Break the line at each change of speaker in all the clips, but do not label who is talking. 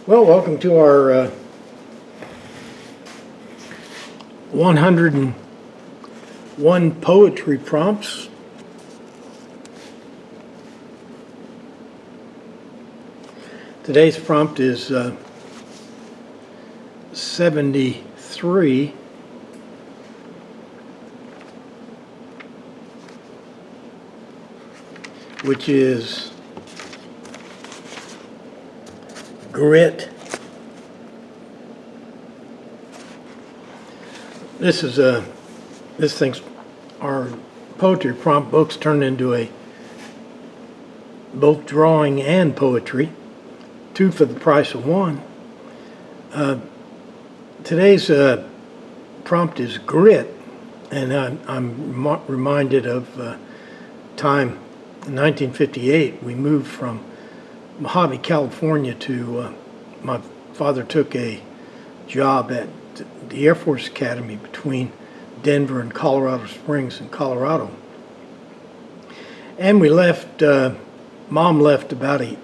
Well, welcome to our 101 poetry prompts. Today's prompt is 73. Which is grit. This thing's our poetry prompt books turned into both drawing and poetry, 2 for the price of 1. Today's prompt is grit, and I'm reminded of time in 1958. We moved from Mojave, California to, my father took a job at the Air Force Academy between Denver and Colorado Springs in Colorado. And we left, Mom left about a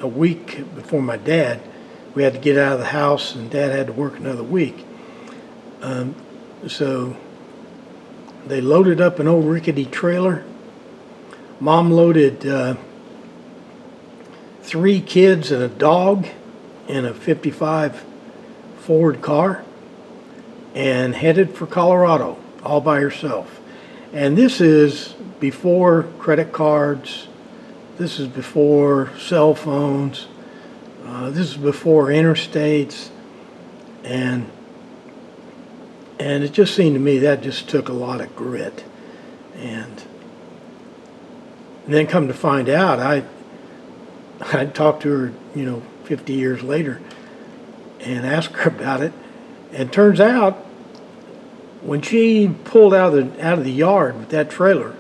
week before my dad. We had to get out of the house, and Dad had to work another week. So they loaded up an old rickety trailer. Mom loaded 3 kids and a dog in a 55 Ford car and headed for Colorado all by herself. And this is before credit cards. This is before cell phones. This is before interstates. And it just seemed to me that just took a lot of grit. And then come to find out, I talked to her, 50 years later and asked her about it. And it turns out when she pulled out of the yard with that trailer,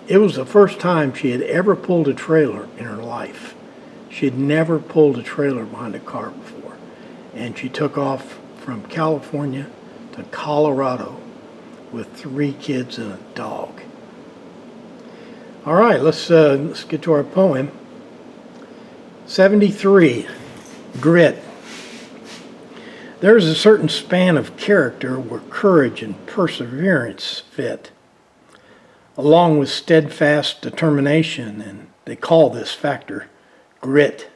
it was the first time she had ever pulled a trailer in her life. She had never pulled a trailer behind a car before. And she took off from California to Colorado with 3 kids and a dog. All right, let's get to our poem. 73, grit. There is a certain span of character where courage and perseverance fit, along with steadfast determination, and they call this factor grit.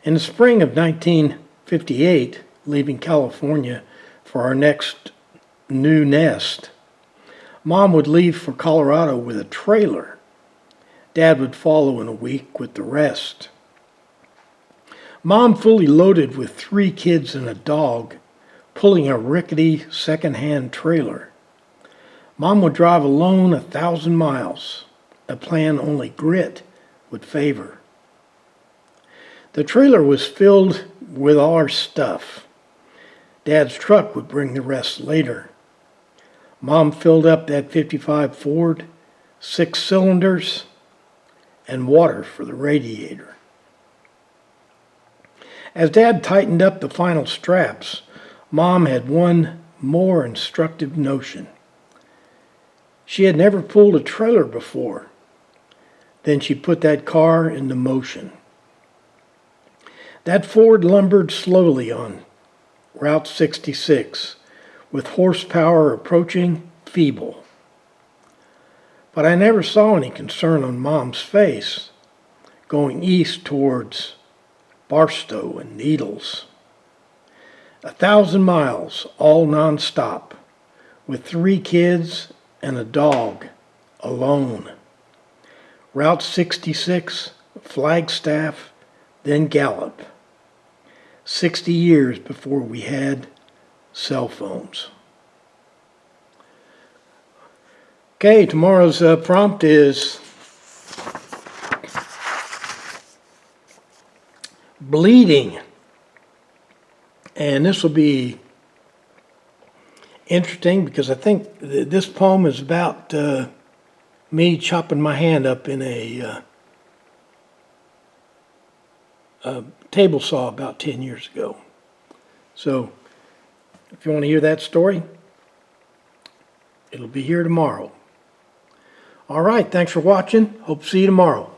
In the spring of 1958, leaving California for our next new nest, Mom would leave for Colorado with a trailer. Dad would follow in a week with the rest. Mom fully loaded with 3 kids and a dog, pulling a rickety second-hand trailer. Mom would drive alone 1,000 miles, a plan only grit would favor. The trailer was filled with all our stuff. Dad's truck would bring the rest later. Mom filled up that 55 Ford, 6 cylinders, and water for the radiator. As Dad tightened up the final straps, Mom had one more instructive notion. She had never pulled a trailer before. Then she put that car into motion. That Ford lumbered slowly on Route 66, with horsepower approaching feeble. But I never saw any concern on Mom's face, going east towards Barstow and Needles. 1,000 miles, all nonstop, with 3 kids and a dog, alone. Route 66, Flagstaff, then Gallup. 60 years before we had cell phones. Okay, tomorrow's prompt is bleeding. And this will be interesting because I think this poem is about me chopping my hand up in a table saw about 10 years ago. So if you want to hear that story, it'll be here tomorrow. All right, thanks for watching. Hope to see you tomorrow.